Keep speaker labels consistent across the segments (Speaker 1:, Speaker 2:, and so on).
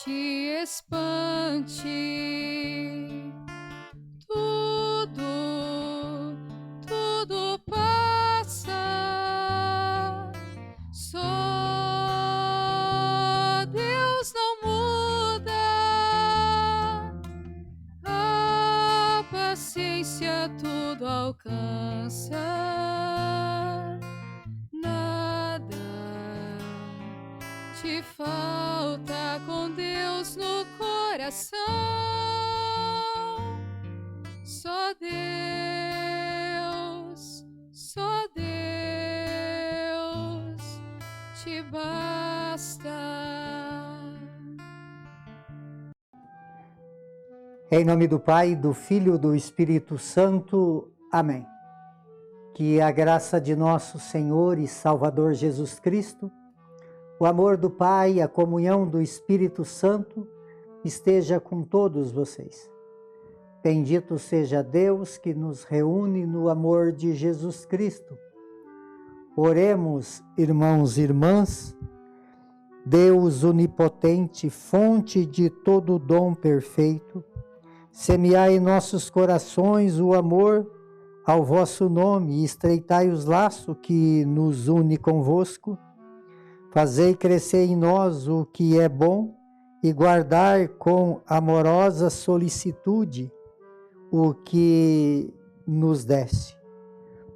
Speaker 1: te espante. Tudo passa, só Deus não muda. A paciência tudo alcança, nada te falta com Deus no coração. Só Deus te basta.
Speaker 2: Em nome do Pai, do Filho e do Espírito Santo. Amém. Que a graça de nosso Senhor e Salvador Jesus Cristo, o amor do Pai e a comunhão do Espírito Santo esteja com todos vocês. Bendito seja Deus que nos reúne no amor de Jesus Cristo. Oremos, irmãos e irmãs. Deus onipotente, fonte de todo dom perfeito, semeai em nossos corações o amor ao vosso nome e estreitai os laços que nos une convosco. Fazei crescer em nós o que é bom e guardar com amorosa solicitude o que nos deste.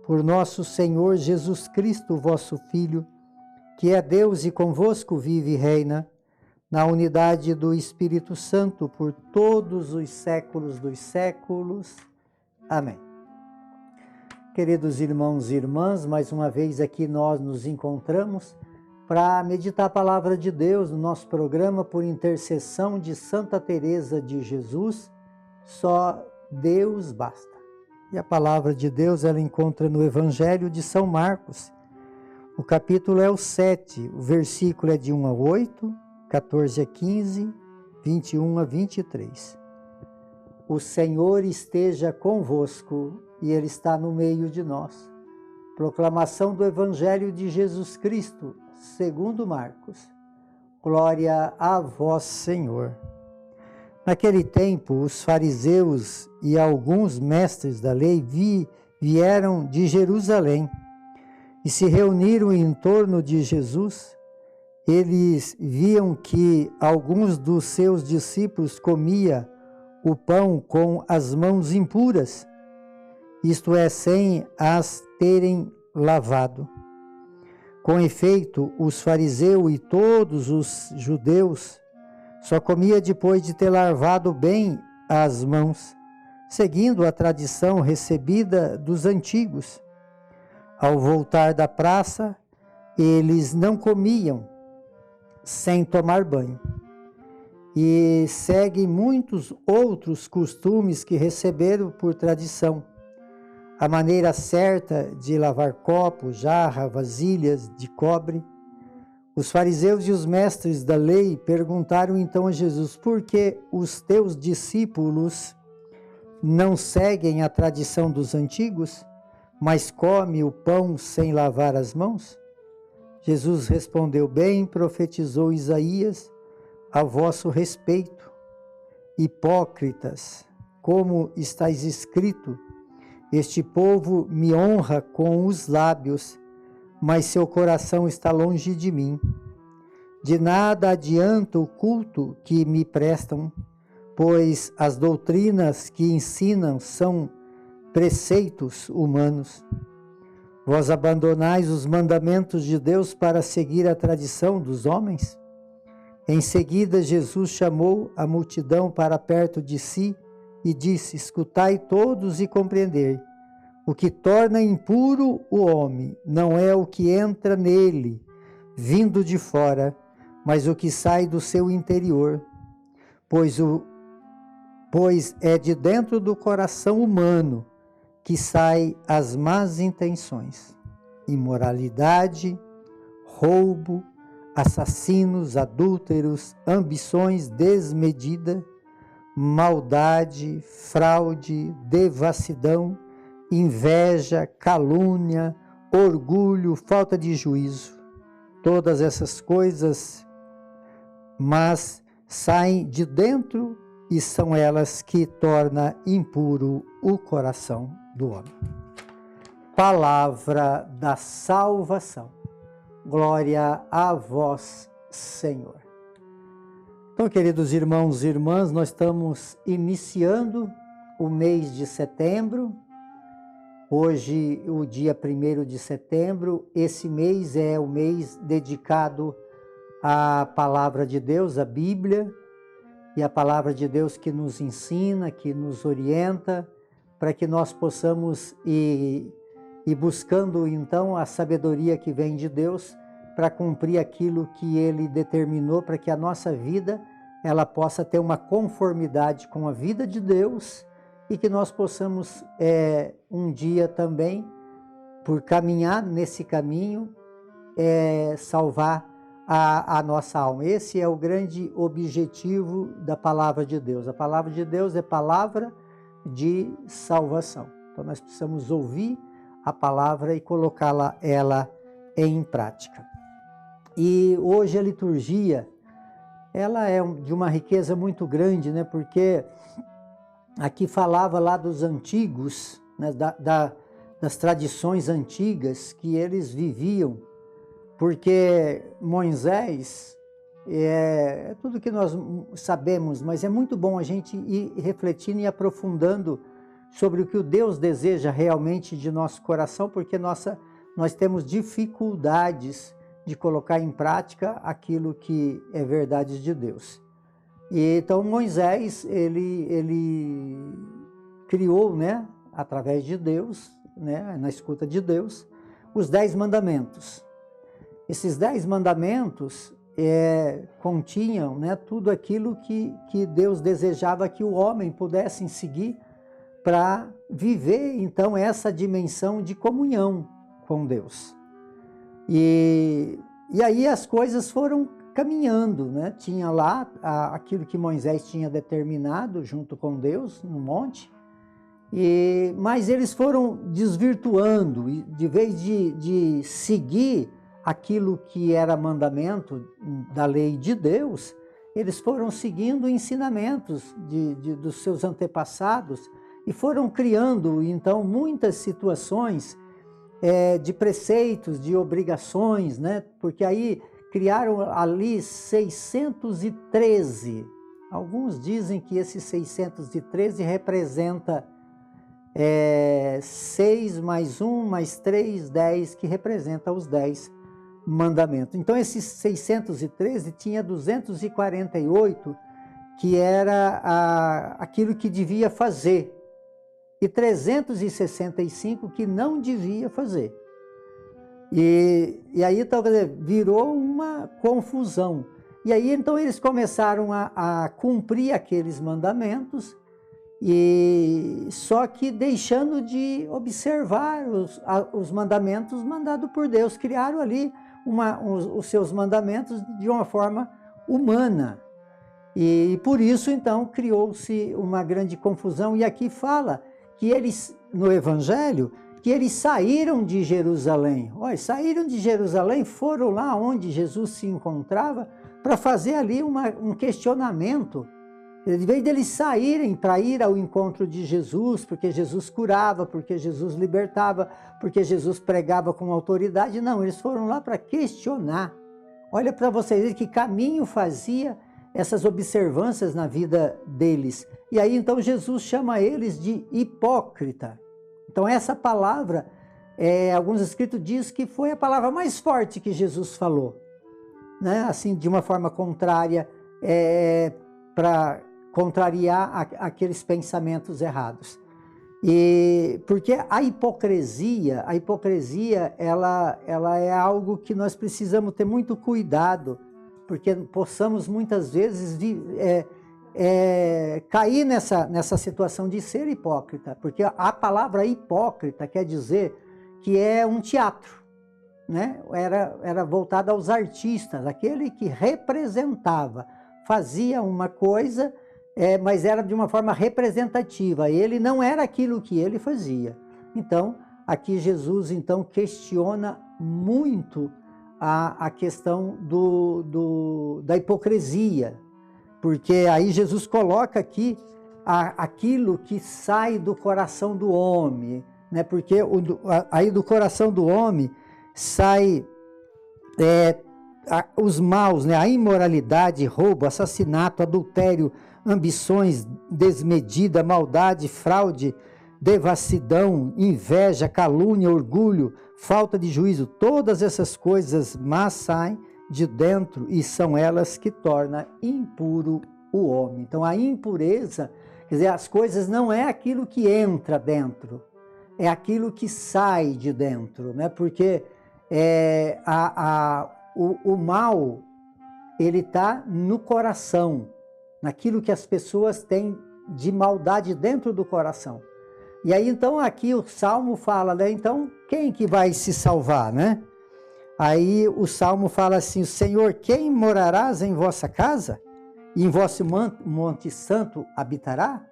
Speaker 2: Por nosso Senhor Jesus Cristo, vosso Filho, que é Deus e convosco vive e reina, na unidade do Espírito Santo, por todos os séculos dos séculos. Amém. Queridos irmãos e irmãs, mais uma vez aqui nós nos encontramos para meditar a palavra de Deus no nosso programa por intercessão de Santa Teresa de Jesus. Só Deus basta. E a palavra de Deus ela encontra no Evangelho de São Marcos. O capítulo é o 7, o versículo é de 1 a 8, 14 a 15, 21 a 23. O Senhor esteja convosco e Ele está no meio de nós. Proclamação do Evangelho de Jesus Cristo, segundo Marcos. Glória a vós, Senhor. Naquele tempo, os fariseus e alguns mestres da lei vieram de Jerusalém e se reuniram em torno de Jesus. Eles viam que alguns dos seus discípulos comiam o pão com as mãos impuras, isto é, sem as terem lavado. Com efeito, os fariseus e todos os judeus só comia depois de ter lavado bem as mãos, seguindo a tradição recebida dos antigos. Ao voltar da praça, eles não comiam sem tomar banho. E seguem muitos outros costumes que receberam por tradição. A maneira certa de lavar copos, jarra, vasilhas de cobre. Os fariseus e os mestres da lei perguntaram então a Jesus: por que os teus discípulos não seguem a tradição dos antigos, mas comem o pão sem lavar as mãos? Jesus respondeu: bem profetizou Isaías a vosso respeito, hipócritas, como está escrito: este povo me honra com os lábios, mas seu coração está longe de mim. De nada adianta o culto que me prestam, pois as doutrinas que ensinam são preceitos humanos. Vós abandonais os mandamentos de Deus para seguir a tradição dos homens? Em seguida, Jesus chamou a multidão para perto de si e disse: escutai todos e compreendei. O que torna impuro o homem não é o que entra nele, vindo de fora, mas o que sai do seu interior. Pois é de dentro do coração humano que saem as más intenções, imoralidade, roubo, assassinos, adúlteros, ambições desmedidas, maldade, fraude, devassidão, inveja, calúnia, orgulho, falta de juízo. Todas essas coisas, mas saem de dentro e são elas que tornam impuro o coração do homem. Palavra da salvação. Glória a vós, Senhor. Então, queridos irmãos e irmãs, nós estamos iniciando o mês de setembro. Hoje, o dia 1º de setembro, esse mês é o mês dedicado à Palavra de Deus, a Bíblia, e a Palavra de Deus que nos ensina, que nos orienta, para que nós possamos ir buscando, então, a sabedoria que vem de Deus, para cumprir aquilo que Ele determinou, para que a nossa vida ela possa ter uma conformidade com a vida de Deus, e que nós possamos um dia também, por caminhar nesse caminho, salvar a nossa alma. Esse é o grande objetivo da Palavra de Deus. A Palavra de Deus é palavra de salvação. Então nós precisamos ouvir a palavra e colocá-la em prática. E hoje a liturgia, ela é de uma riqueza muito grande, né? Porque aqui falava lá dos antigos, né, das tradições antigas que eles viviam, porque Moisés, é tudo que nós sabemos, mas é muito bom a gente ir refletindo e aprofundando sobre o que o Deus deseja realmente de nosso coração, porque nós temos dificuldades de colocar em prática aquilo que é verdade de Deus. E então Moisés, ele criou, né, através de Deus, né, na escuta de Deus, os 10 mandamentos. Esses 10 mandamentos continham, né, tudo aquilo que Deus desejava que o homem pudesse seguir para viver, então, essa dimensão de comunhão com Deus. E aí as coisas foram caminhando, né? Tinha lá aquilo que Moisés tinha determinado junto com Deus no monte, mas eles foram desvirtuando, e de vez de seguir aquilo que era mandamento da lei de Deus, eles foram seguindo ensinamentos dos seus antepassados e foram criando, então, muitas situações de preceitos, de obrigações, né? Porque aí criaram ali 613. Alguns dizem que esses 613 representa 6 mais 1 mais 3, 10, que representa os 10 mandamentos. Então, esses 613 tinha 248, que era aquilo que devia fazer, e 365 que não devia fazer. E aí talvez virou uma confusão. E aí então eles começaram a cumprir aqueles mandamentos, e só que deixando de observar os mandamentos mandados por Deus. Criaram ali os seus mandamentos de uma forma humana. E por isso então criou-se uma grande confusão. E aqui fala que eles, no Evangelho, que eles saíram de Jerusalém. Olha, saíram de Jerusalém, foram lá onde Jesus se encontrava para fazer ali um questionamento. Em vez deles saírem para ir ao encontro de Jesus, porque Jesus curava, porque Jesus libertava, porque Jesus pregava com autoridade, não, eles foram lá para questionar. Olha para vocês verem que caminho fazia essas observâncias na vida deles. E aí então Jesus chama eles de hipócrita. Então essa palavra, alguns escritos dizem que foi a palavra mais forte que Jesus falou, né? Assim, de uma forma contrária, para contrariar aqueles pensamentos errados. E porque a hipocrisia, ela é algo que nós precisamos ter muito cuidado, porque possamos muitas vezes cair nessa situação de ser hipócrita, porque a palavra hipócrita quer dizer que é um teatro, né? Era voltado aos artistas, aquele que representava, fazia uma coisa, mas era de uma forma representativa, ele não era aquilo que ele fazia. Então, aqui Jesus então questiona muito a questão da hipocrisia, Porque aí Jesus coloca aqui aquilo que sai do coração do homem, né? Porque aí do coração do homem sai os maus, né? A imoralidade, roubo, assassinato, adultério, ambições desmedida, maldade, fraude, devassidão, inveja, calúnia, orgulho, falta de juízo. Todas essas coisas más saem de dentro e são elas que tornam impuro o homem. Então a impureza, quer dizer, as coisas não é aquilo que entra dentro, é aquilo que sai de dentro, né? Porque o mal, ele está no coração, naquilo que as pessoas têm de maldade dentro do coração. E aí então aqui o Salmo fala, né? Então quem que vai se salvar, né? Aí o Salmo fala assim: Senhor, quem morarás em vossa casa? E em vosso monte santo habitará?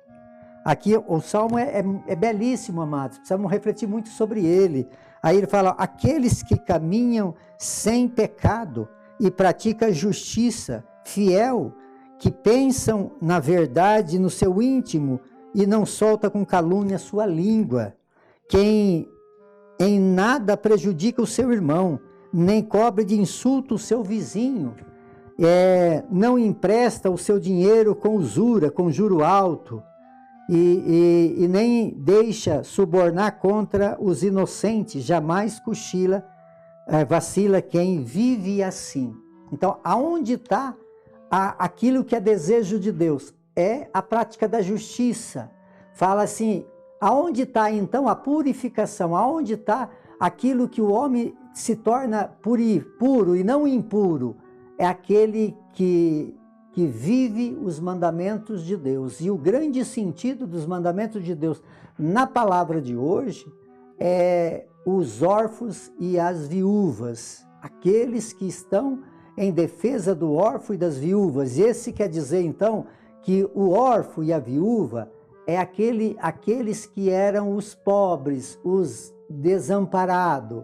Speaker 2: Aqui o Salmo é belíssimo, amados, precisamos refletir muito sobre ele. Aí ele fala: aqueles que caminham sem pecado e praticam justiça, fiel, que pensam na verdade no seu íntimo e não solta com calúnia a sua língua, quem em nada prejudica o seu irmão, nem cobre de insulto o seu vizinho, não empresta o seu dinheiro com usura, com juro alto, e nem deixa subornar contra os inocentes, jamais vacila quem vive assim. Então, aonde está aquilo que é desejo de Deus? É a prática da justiça. Fala assim, aonde está então a purificação? Aonde está aquilo que o homem se torna puro e não impuro? É aquele que vive os mandamentos de Deus. E o grande sentido dos mandamentos de Deus na palavra de hoje é os órfãos e as viúvas, aqueles que estão em defesa do órfão e das viúvas. Esse quer dizer então que o órfão e a viúva é aqueles que eram os pobres, os desamparados.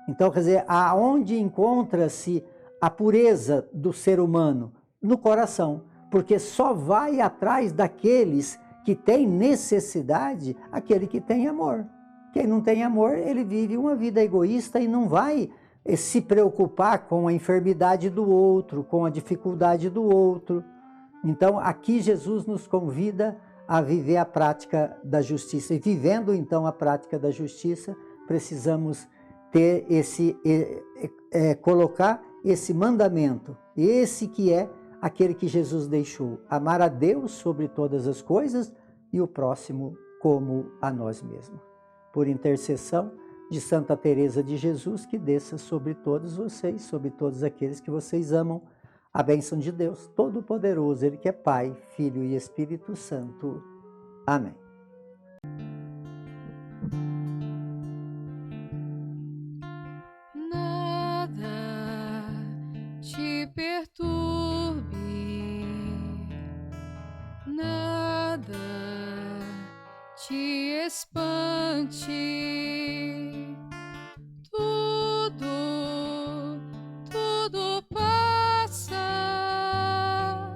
Speaker 2: Então, quer dizer, aonde encontra-se a pureza do ser humano? No coração, porque só vai atrás daqueles que têm necessidade, aquele que tem amor. Quem não tem amor, ele vive uma vida egoísta e não vai se preocupar com a enfermidade do outro, com a dificuldade do outro. Então, aqui Jesus nos convida a viver a prática da justiça. E vivendo, então, a prática da justiça, precisamos ter colocar esse mandamento, esse que é aquele que Jesus deixou: amar a Deus sobre todas as coisas e o próximo como a nós mesmos. Por intercessão de Santa Teresa de Jesus, que desça sobre todos vocês, sobre todos aqueles que vocês amam, a bênção de Deus Todo-Poderoso, Ele que é Pai, Filho e Espírito Santo. Amém.
Speaker 1: Nada te perturbe, nada te espante, tudo passa,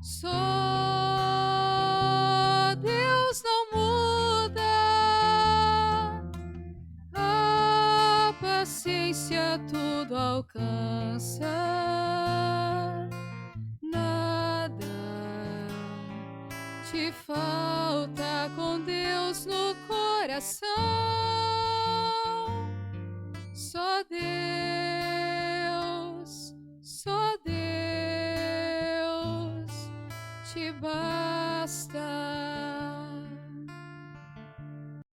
Speaker 1: só Deus não muda, a paciência tudo alcança, nada te falta com Deus no coração, só Deus te basta.